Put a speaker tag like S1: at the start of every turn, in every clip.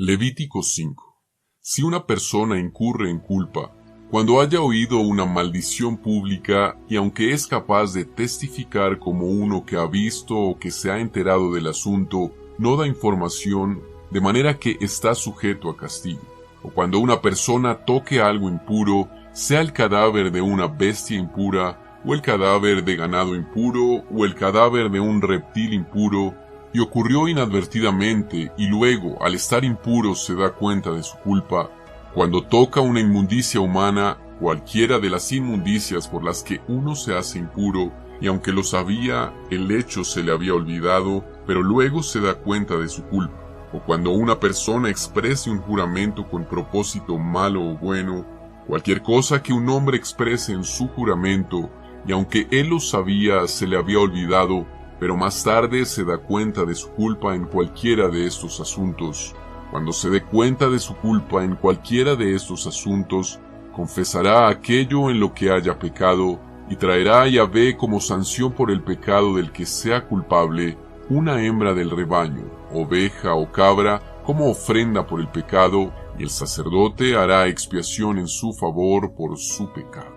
S1: Levítico 5. Si una persona incurre en culpa, cuando haya oído una maldición pública y aunque es capaz de testificar como uno que ha visto o que se ha enterado del asunto, no da información, de manera que está sujeto a castigo. O cuando una persona toque algo impuro, sea el cadáver de una bestia impura, o el cadáver de ganado impuro, o el cadáver de un reptil impuro, y ocurrió inadvertidamente, y luego, al estar impuro, se da cuenta de su culpa. Cuando toca una inmundicia humana, cualquiera de las inmundicias por las que uno se hace impuro, y aunque lo sabía, el hecho se le había olvidado, pero luego se da cuenta de su culpa. O cuando una persona exprese un juramento con propósito malo o bueno, cualquier cosa que un hombre exprese en su juramento, y aunque él lo sabía, se le había olvidado, pero más tarde se da cuenta de su culpa en cualquiera de estos asuntos. Cuando se dé cuenta de su culpa en cualquiera de estos asuntos, confesará aquello en lo que haya pecado, y traerá a Yahvé como sanción por el pecado del que sea culpable, una hembra del rebaño, oveja o cabra, como ofrenda por el pecado, y el sacerdote hará expiación en su favor por su pecado.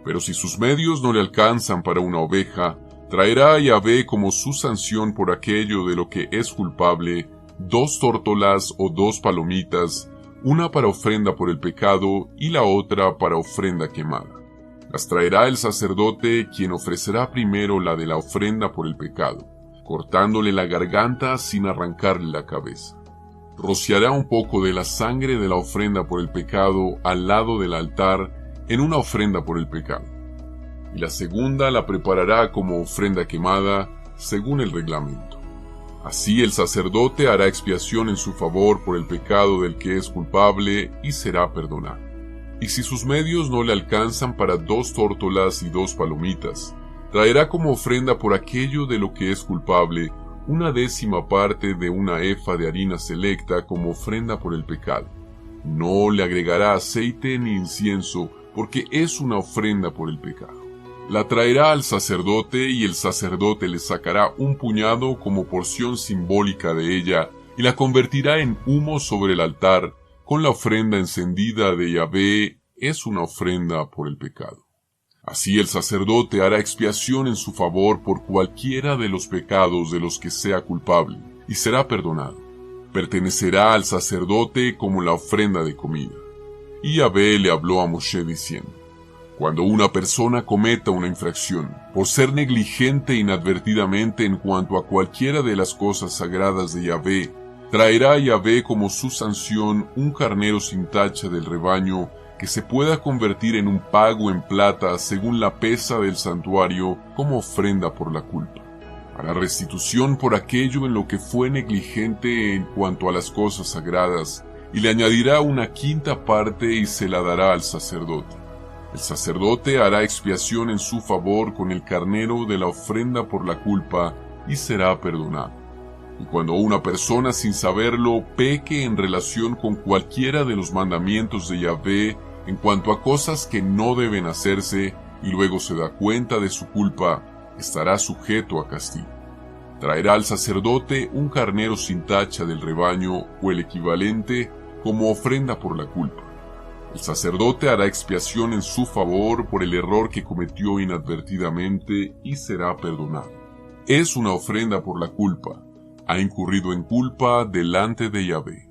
S1: Pero si sus medios no le alcanzan para una oveja, traerá a Yahvé como su sanción por aquello de lo que es culpable, 2 tórtolas o 2 palomitas, una para ofrenda por el pecado y la otra para ofrenda quemada. Las traerá el sacerdote, quien ofrecerá primero la de la ofrenda por el pecado, cortándole la garganta sin arrancarle la cabeza. Rociará un poco de la sangre de la ofrenda por el pecado al lado del altar en una ofrenda por el pecado. Y la segunda la preparará como ofrenda quemada, según el reglamento. Así el sacerdote hará expiación en su favor por el pecado del que es culpable y será perdonado. Y si sus medios no le alcanzan para 2 tórtolas y 2 palomitas, traerá como ofrenda por aquello de lo que es culpable una 10ª parte de una efa de harina selecta como ofrenda por el pecado. No le agregará aceite ni incienso, porque es una ofrenda por el pecado. La traerá al sacerdote y el sacerdote le sacará un puñado como porción simbólica de ella y la convertirá en humo sobre el altar con la ofrenda encendida de Yahvé. Es una ofrenda por el pecado. Así el sacerdote hará expiación en su favor por cualquiera de los pecados de los que sea culpable y será perdonado. Pertenecerá al sacerdote como la ofrenda de comida. Y Yahvé le habló a Moshe diciendo: Cuando una persona cometa una infracción, por ser negligente inadvertidamente en cuanto a cualquiera de las cosas sagradas de Yahvé, traerá a Yahvé como su sanción un carnero sin tacha del rebaño que se pueda convertir en un pago en plata según la pesa del santuario como ofrenda por la culpa. Hará restitución por aquello en lo que fue negligente en cuanto a las cosas sagradas, y le añadirá una 5ª parte y se la dará al sacerdote. El sacerdote hará expiación en su favor con el carnero de la ofrenda por la culpa y será perdonado. Y cuando una persona sin saberlo peque en relación con cualquiera de los mandamientos de Yahvé en cuanto a cosas que no deben hacerse y luego se da cuenta de su culpa, estará sujeto a castigo. Traerá al sacerdote un carnero sin tacha del rebaño o el equivalente como ofrenda por la culpa. El sacerdote hará expiación en su favor por el error que cometió inadvertidamente y será perdonado. Es una ofrenda por la culpa. Ha incurrido en culpa delante de Yahvé.